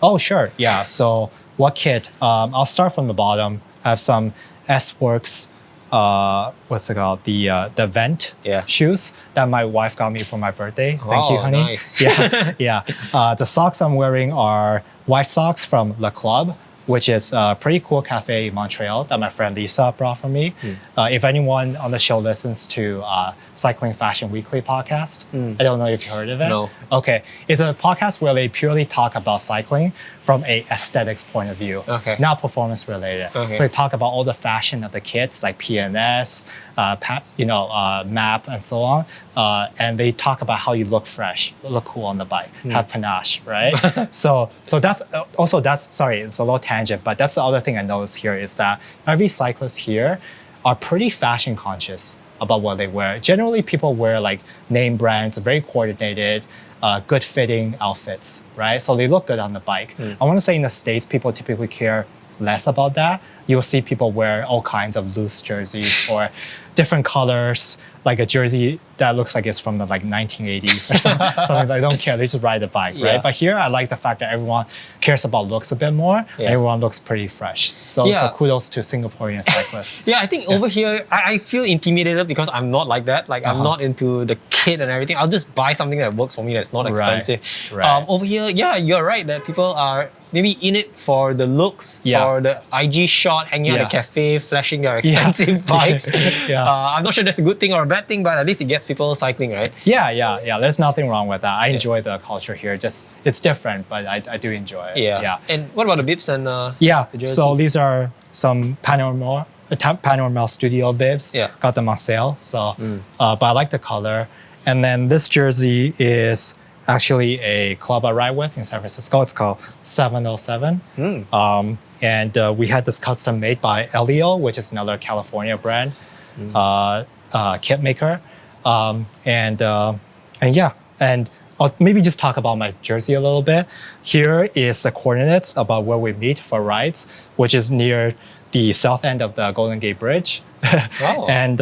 Oh, sure. Yeah. So what kit? I'll start from the bottom. I have some S-Works, what's it called? The Vent shoes that my wife got me for my birthday. Thank you, honey. Nice. Yeah. The socks I'm wearing are white socks from Le Club, which is a pretty cool cafe in Montreal that my friend Lisa brought for me. If anyone on the show listens to Cycling Fashion Weekly podcast, I don't know if you heard of it. No. Okay. It's a podcast where they purely talk about cycling from a aesthetics point of view, not performance related. Okay. So they talk about all the fashion of the kits like PNS, MAP, and so on. And they talk about how you look fresh, look cool on the bike, have panache, right? so that's sorry, it's a little tangent, but that's the other thing I noticed here is that every cyclist here are pretty fashion conscious about what they wear. Generally, people wear like name brands, very coordinated, good fitting outfits, right? So they look good on the bike. I want to say in the States, people typically care less about that. You'll see people wear all kinds of loose jerseys or different colors, like a jersey that looks like it's from the like 1980s or something. They don't care, they just ride the bike, right? But here, I like the fact that everyone cares about looks a bit more. Everyone looks pretty fresh. So kudos to Singaporean cyclists. I think over here, I feel intimidated because I'm not like that. Like I'm not into the kit and everything. I'll just buy something that works for me that's not expensive. Right. Over here, you're right that people are maybe in it for the looks, for the IG shot, hanging out at a cafe, flashing their expensive bikes. I'm not sure that's a good thing or a bad thing, but at least it gets people cycling, right? Yeah. There's nothing wrong with that. I enjoy the culture here. Just it's different, but I do enjoy it. Yeah. And what about the bibs and the jersey? So these are some Panorama Studio bibs. Got them on sale. So, but I like the color. And then this jersey is actually a club I ride with in San Francisco. It's called 707. And we had this custom made by Elio, which is another California brand, kit maker. And I'll maybe just talk about my jersey a little bit. Here is the coordinates about where we meet for rides, which is near the south end of the Golden Gate Bridge. Oh. And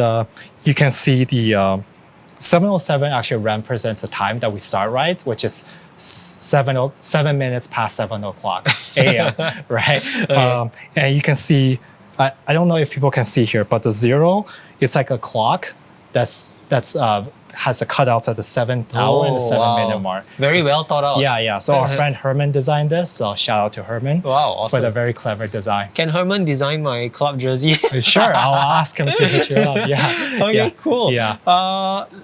you can see the 7:07 actually represents the time that we start rides, which is 7 minutes past 7 o'clock a.m. right? And you can see, I don't know if people can see here, but the 0, it's like a clock that's has the cutouts at the 7th hour and the 7-minute mark. Very well thought out. Yeah. So our friend Herman designed this. So shout out to Herman. Wow, awesome. For the very clever design. Can Herman design my club jersey? Sure, I'll ask him to hit you up. Yeah. Okay, cool. Yeah.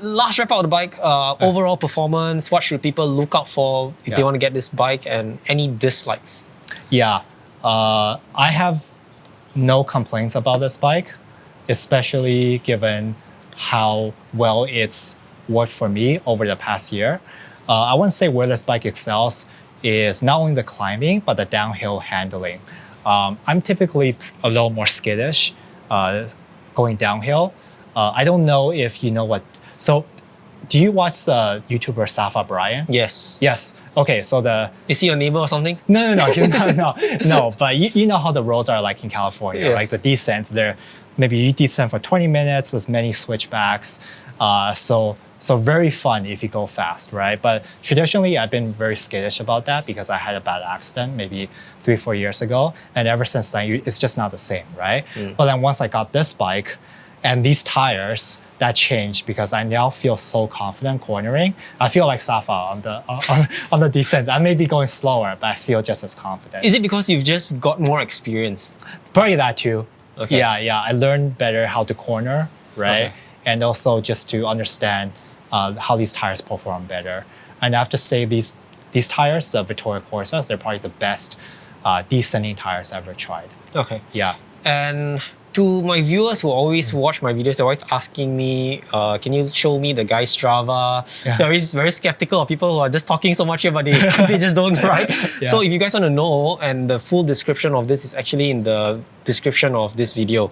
Last wrap out the bike, overall performance, what should people look out for if they want to get this bike, and any dislikes? Yeah. I have no complaints about this bike, especially given how well it's worked for me over the past year. I want to say where this bike excels is not only the climbing, but the downhill handling. I'm typically a little more skittish going downhill. I don't know if you know what, so do you watch the YouTuber Safa Brian? Yes. Yes. Okay, so Is he your neighbor or something? No, but you know how the roads are like in California, Yeah. like the descents, maybe you descend for 20 minutes, there's many switchbacks. So very fun if you go fast, right? But traditionally, I've been very skittish about that because I had a bad accident maybe 3-4 years ago. And ever since then, it's just not the same, right? But then once I got this bike and these tires, that changed because I now feel so confident cornering. I feel like Safa on the descent. I may be going slower, but I feel just as confident. Is it because you've just got more experience? Probably that too. Okay. Yeah. I learned better how to corner, right? Okay. And also just to understand how these tires perform better. And I have to say these tires, the Vittoria Corsas, they're probably the best descending tires I've ever tried. Okay. Yeah. And to my viewers who always watch my videos, they're always asking me, can you show me the guy's Strava? Yeah. They're always very skeptical of people who are just talking so much here, but they just don't write. Yeah. So if you guys want to know, and the full description of this is actually in the description of this video.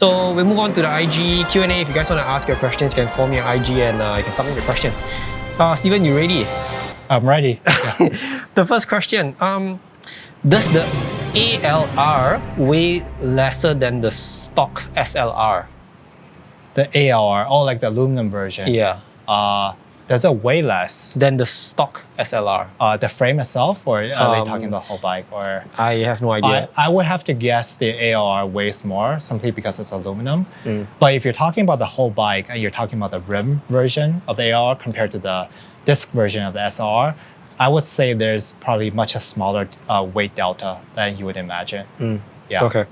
So we move on to the IG Q&A. If you guys want to ask your questions, you can form your IG and you can submit your questions. Steven, you ready? I'm ready. Yeah. The first question, does the ALR weigh lesser than the stock SLR? The ALR, like the aluminum version. Yeah. Does it weigh less? Than the stock SLR? The frame itself, or are they talking about the whole bike? Or I have no idea. I would have to guess the ALR weighs more simply because it's aluminum. But if you're talking about the whole bike and you're talking about the rim version of the ALR compared to the disc version of the SLR, I would say there's probably much a smaller weight delta than you would imagine. Yeah. Okay.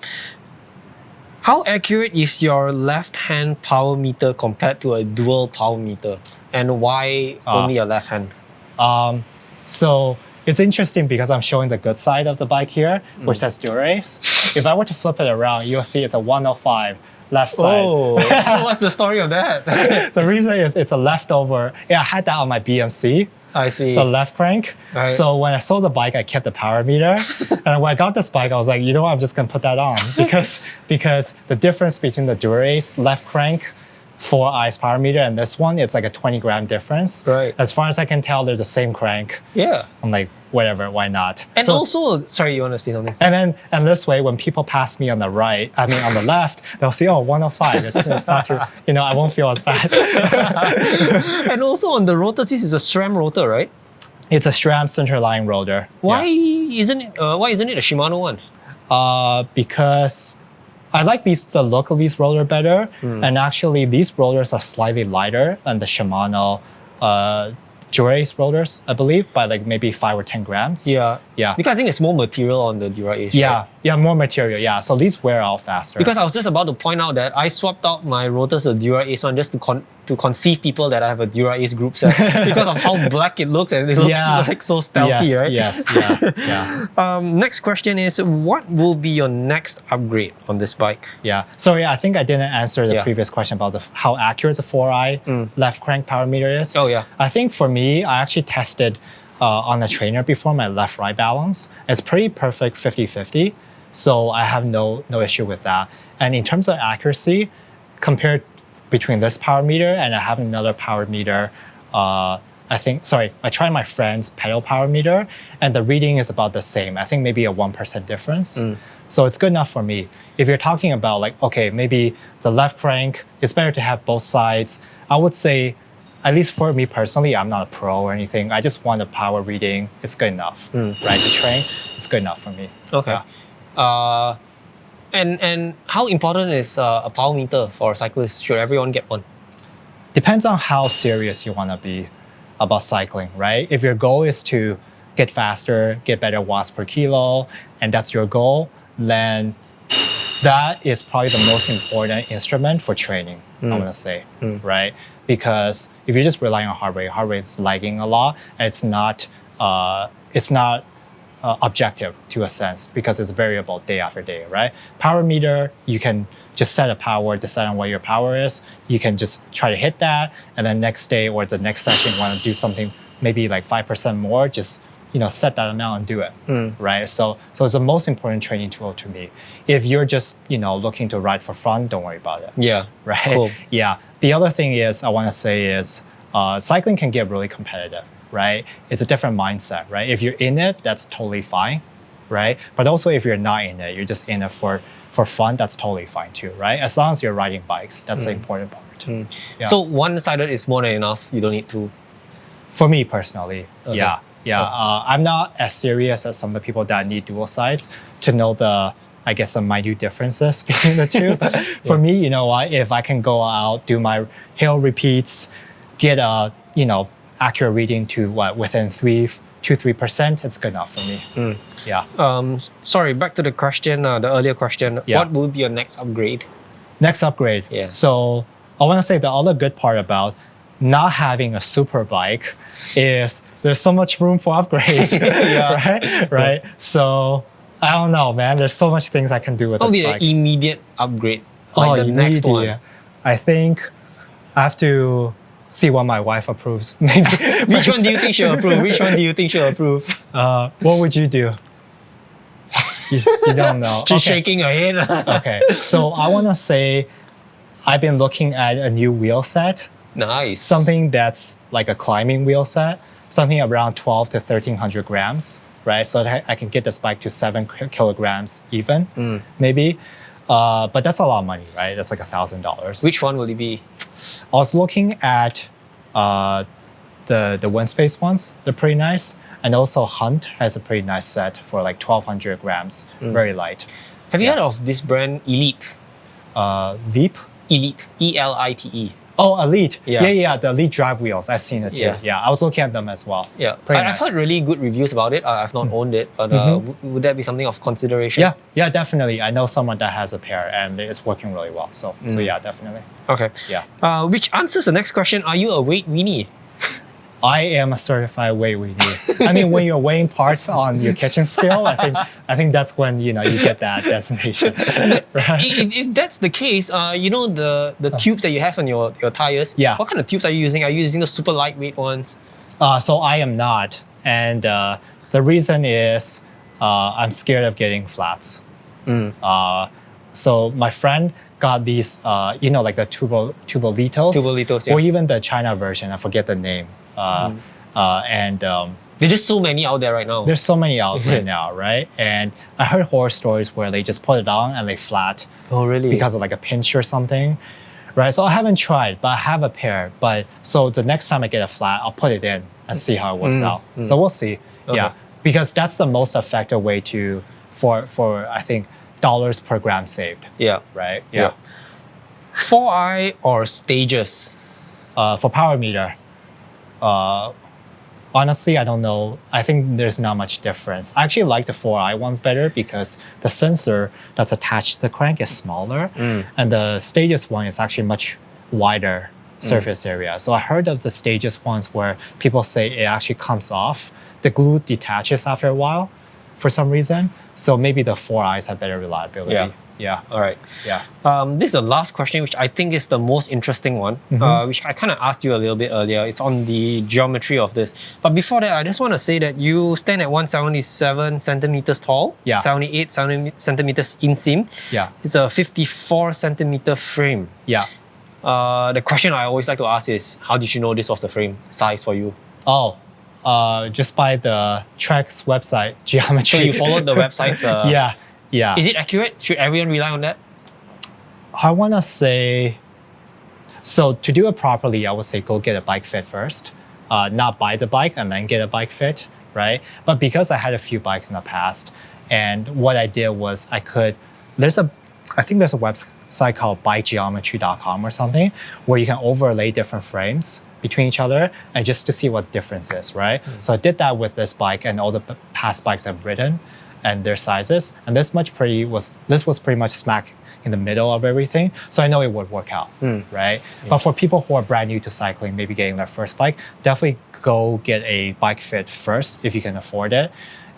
How accurate is your left-hand power meter compared to a dual power meter? And why only a left hand? So it's interesting because I'm showing the good side of the bike here, which says Dura Ace. If I were to flip it around, you'll see it's a 105 left side. Oh, what's the story of that? The reason is it's a leftover. Yeah, I had that on my BMC. I see. It's a left crank. Right. So when I sold the bike, I kept the power meter. And when I got this bike, I was like, you know what, I'm just gonna put that on because the difference between the Dura Ace left crank 4-eyes power meter and this one, it's like a 20-gram difference. Right. As far as I can tell, they're the same crank. Yeah. I'm like, whatever, why not? And So- also, sorry, you want to say something? and this way, when people pass me on the on the left, they'll see, 105. It's not too, I won't feel as bad. And also on the rotor, this is a SRAM rotor, right? It's a SRAM centerline rotor. Why Yeah. isn't it a Shimano one? Because I like the look of these rollers better, and actually these rollers are slightly lighter than the Shimano Dura Ace rollers, I believe, by like maybe 5 or 10 grams. Yeah. Yeah. Because I think there's more material on the Dura Ace. Yeah, right? yeah, more material. Yeah, so these wear out faster. Because I was just about to point out that I swapped out my rotors to Dura Ace one just to conceive people that I have a Dura Ace group set because of how black it looks and it looks like so stealthy, right? Yes, yeah. Next question is, what will be your next upgrade on this bike? Yeah. Sorry, I think I didn't answer the Yeah. previous question about how accurate the 4-eye left crank power meter is. Oh, yeah. I think for me, I actually tested on a trainer before my left-right balance. It's pretty perfect 50-50. So I have no issue with that. And in terms of accuracy, compared between this power meter and I have another power meter, I tried my friend's pedal power meter and the reading is about the same. I think maybe a 1% difference. So it's good enough for me. If you're talking about like, okay, maybe the left crank, it's better to have both sides. I would say, at least for me personally, I'm not a pro or anything. I just want a power reading. It's good enough, right? The train, it's good enough for me. Okay. Yeah. And how important is a power meter for a cyclist? Should everyone get one? Depends on how serious you want to be about cycling, right? If your goal is to get faster, get better watts per kilo, and that's your goal, then that is probably the most important instrument for training, I want to say, right? Because if you're just relying on heart rate is lagging a lot, and it's not objective to a sense because it's variable day after day, right? Power meter, you can just set a power, decide on what your power is. You can just try to hit that, and then next day or the next session, you want to do something maybe like 5% more, just set that amount and do it, right? So it's the most important training tool to me. If you're just looking to ride for fun, don't worry about it. Yeah, right. Cool. Yeah. The other thing is I want to say is cycling can get really competitive, right? It's a different mindset, right? If you're in it, that's totally fine, right? But also if you're not in it, you're just in it for fun, that's totally fine too, right? As long as you're riding bikes, that's the important part. Yeah. So one-sided is more than enough. You don't need two. For me personally, Okay. yeah. I'm not as serious as some of the people that need dual sides to know the minute differerences between the two. For me, you know what? If I can go out, do my hill repeats, get a accurate reading to within 2-3%, it's good enough for me. Yeah. Sorry, back to the question, the earlier question. Yeah. What would be your next upgrade? Next upgrade. Yeah. So I want to say the other good part about not having a super bike is there's so much room for upgrades, right? So I don't know, man. There's so much things I can do with What would this be bike. an immediate upgrade? Like the next one? I think I have to see what my wife approves. Maybe. Which one do you think she'll approve? Which one do you think she'll approve? What would you do? You don't know. She's Okay. shaking her head. Okay, so I want to say I've been looking at a new wheel set. Nice. Something that's like a climbing wheel set, something around 12 to 1300 grams, right? So that I can get this bike to 7 kilograms even, maybe. But that's a lot of money, right? That's like $1,000. Which one will it be? I was looking at the Windspace ones. They're pretty nice. And also Hunt has a pretty nice set for like 1200 grams, very light. Have you heard of this brand Elite? Veep? Elite. E-L-I-T-E. Oh, Elite. Yeah. Yeah. The Elite drive wheels. I've seen it too. Yeah. I was looking at them as well. Yeah. Pretty I've nice. heard really good reviews about it. I've not owned it, but would that be something of consideration? Yeah, definitely. I know someone that has a pair and it's working really well. So yeah, definitely. Okay. Yeah. Which answers the next question. Are you a weight weenie? I am a certified weight weenie. I mean, when you're weighing parts on your kitchen scale, I think that's when you get that designation. Right? If that's the case, the tubes that you have on your tires. Yeah. What kind of tubes are you using? Are you using the super lightweight ones? So I am not, and the reason is I'm scared of getting flats. So my friend got these, like the Tubolitos. Tubolitos, yeah. Or even the China version. I forget the name. There's just so many out there right now. There's so many out right now, right? And I heard horror stories where they just put it on and they flat. Oh, really? Because of like a pinch or something, right? So I haven't tried, but I have a pair. But so the next time I get a flat, I'll put it in and see how it works out. So we'll see. Okay. Yeah, because that's the most effective way for I think dollars per gram saved. Yeah. Right. Yeah. 4i or stages? For power meter. Honestly, I don't know. I think there's not much difference. I actually like the 4i ones better because the sensor that's attached to the crank is smaller, and the Stages one is actually much wider surface area. So I heard of the Stages ones where people say it actually comes off. The glue detaches after a while for some reason. So maybe the 4i's have better reliability. Yeah. All right. Yeah. This is the last question, which I think is the most interesting one, which I kind of asked you a little bit earlier. It's on the geometry of this. But before that, I just want to say that you stand at 177 centimeters tall, Yeah. 78 centimeters inseam. Yeah. It's a 54 centimeter frame. Yeah. The question I always like to ask is, how did you know this was the frame size for you? Oh, just by the Trek's website geometry. So you followed the website's... Yeah. Yeah. Is it accurate? Should everyone rely on that? I want to say, so to do it properly, I would say go get a bike fit first, not buy the bike and then get a bike fit, right? But because I had a few bikes in the past, and what I did was I think there's a website called bikegeometry.com or something, where you can overlay different frames between each other and just to see what the difference is, right? So I did that with this bike and all the past bikes I've ridden and their sizes, and this was pretty much smack in the middle of everything, so I know it would work out, right? Yeah. But for people who are brand new to cycling, maybe getting their first bike, definitely go get a bike fit first if you can afford it,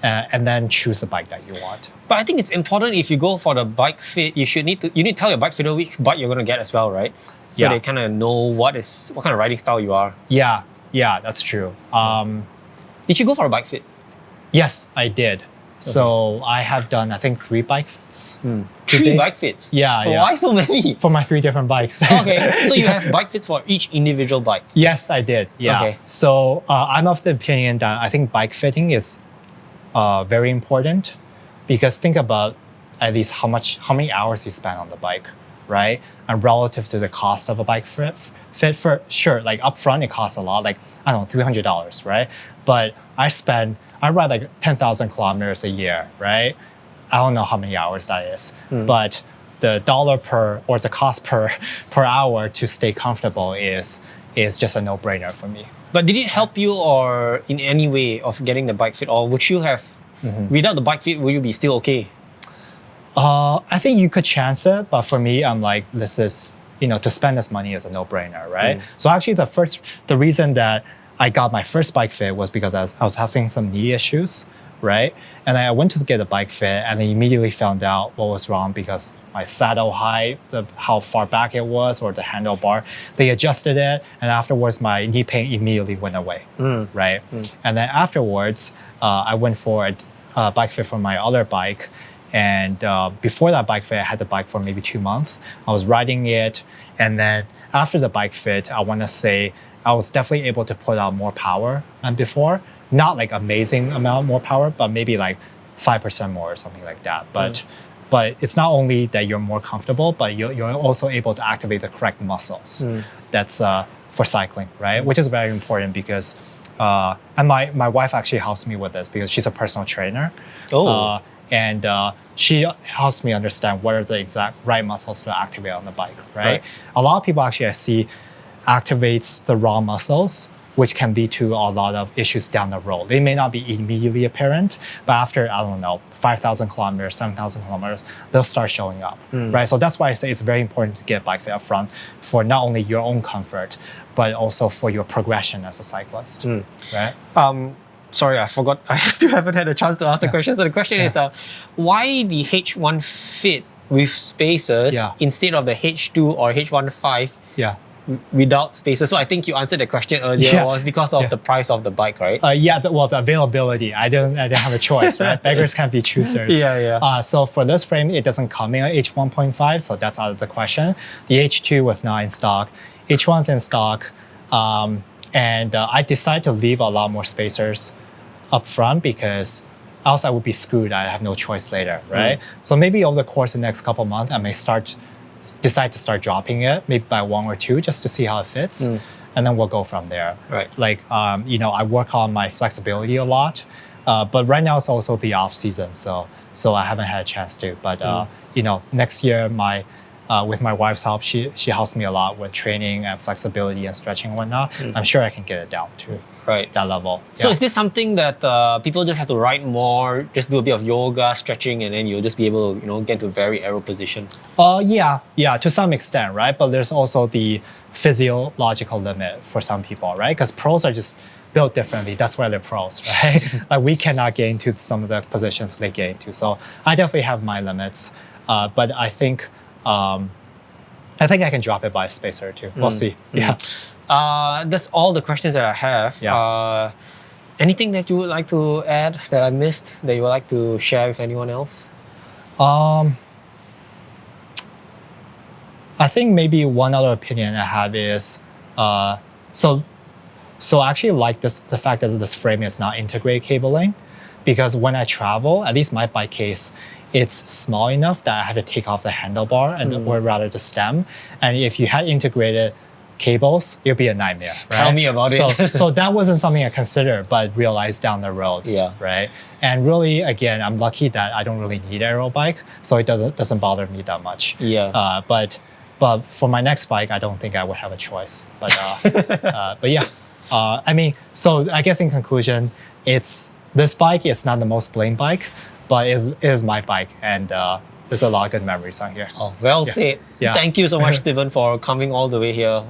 and then choose the bike that you want. But I think it's important if you go for the bike fit, you need to tell your bike fitter which bike you're going to get as well, right? So they kind of know what kind of riding style you are. Yeah, that's true. Did you go for a bike fit? Yes, I did. So I have done, I think, 3 bike fits. 3 bike fits? Yeah. Why so many? For my 3 different bikes. Okay, so you have bike fits for each individual bike? Yes, I did. Yeah. Okay. So I'm of the opinion that I think bike fitting is very important, because think about at least how many hours you spend on the bike, right? And relative to the cost of a bike fit for sure, like upfront it costs a lot, like I don't know, $300, right? But I ride like 10,000 kilometers a year, right? I don't know how many hours that is, but the the cost per hour to stay comfortable is just a no-brainer for me. But did it help you or in any way of getting the bike fit, or would you have, without the bike fit, would you be still okay? I think you could chance it, but for me, I'm like, this is, to spend this money is a no-brainer, right? So actually the reason that I got my first bike fit was because I was having some knee issues, right? And I went to get a bike fit and I immediately found out what was wrong because my saddle height, how far back it was, or the handlebar, they adjusted it, and afterwards my knee pain immediately went away, right? And then afterwards, I went for a bike fit for my other bike. And before that bike fit, I had the bike for maybe 2 months. I was riding it. And then after the bike fit, I want to say I was definitely able to put out more power than before. Not like amazing amount more power, but maybe like 5% more or something like that. But it's not only that you're more comfortable, but you're also able to activate the correct muscles. That's for cycling, right? Which is very important because, and my wife actually helps me with this because she's a personal trainer. And she helps me understand what are the exact right muscles to activate on the bike, right? A lot of people actually I see activates the wrong muscles, which can lead to a lot of issues down the road. They may not be immediately apparent, but after, 5,000 kilometers, 7,000 kilometers, they'll start showing up, right? So that's why I say it's very important to get a bike fit up front for not only your own comfort, but also for your progression as a cyclist, right? Sorry, I forgot. I still haven't had a chance to ask the question. So the question is, why the H1 fit with spacers instead of the H2 or H15 without spacers? So I think you answered the question earlier was because of the price of the bike, right? The availability. I didn't have a choice, right? Beggars can't be choosers. So for this frame, it doesn't come in at H1.5, so that's out of the question. The H2 was not in stock. H1's in stock. And I decided to leave a lot more spacers up front because else I would be screwed. I have no choice later, right? So maybe over the course of the next couple of months, I may decide to start dropping it, maybe by 1 or 2, just to see how it fits. And then we'll go from there. Right. Like, I work on my flexibility a lot, but right now it's also the off season. So I haven't had a chance to, but next year, with my wife's help, she helps me a lot with training and flexibility and stretching and whatnot. I'm sure I can get it down to that level. So is this something that people just have to ride more, just do a bit of yoga, stretching, and then you'll just be able to get to a very aero position? Yeah, to some extent, right? But there's also the physiological limit for some people, right? Because pros are just built differently. That's why they're pros, right? Like we cannot get into some of the positions they get into. So I definitely have my limits. But I think I can drop it by a spacer or two. We'll see. Yeah. That's all the questions that I have. Yeah. Anything that you would like to add that I missed that you would like to share with anyone else? I think maybe one other opinion I have is so I actually like the fact that this frame is not integrated cabling, because when I travel, at least my bike case, it's small enough that I have to take off the handlebar or rather the stem. And if you had integrated cables, it would be a nightmare. Right? Tell me about it. So that wasn't something I considered, but realized down the road. Yeah. Right. And really, again, I'm lucky that I don't really need aero bike, so it doesn't bother me that much. Yeah. But for my next bike, I don't think I would have a choice. But yeah. I mean, so I guess in conclusion, this bike is not the most blamed bike, but it is my bike, and there's a lot of good memories on here. Oh, well said. Yeah. Thank you so much, Stephen, for coming all the way here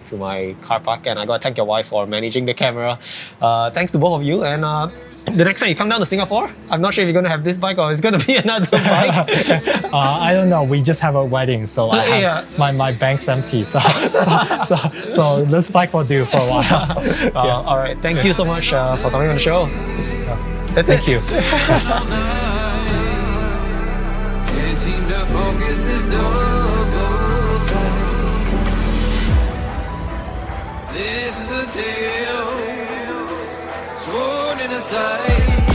to my car park, and I got to thank your wife for managing the camera. Thanks to both of you, and the next time you come down to Singapore, I'm not sure if you're going to have this bike or it's going to be another bike. I don't know. We just have a wedding, so I have my bank's empty. So this bike will do for a while. All right. Thank you so much for coming on the show. That's Thank you. Can't seem to focus this double sight. This is a tale sworn in a sight.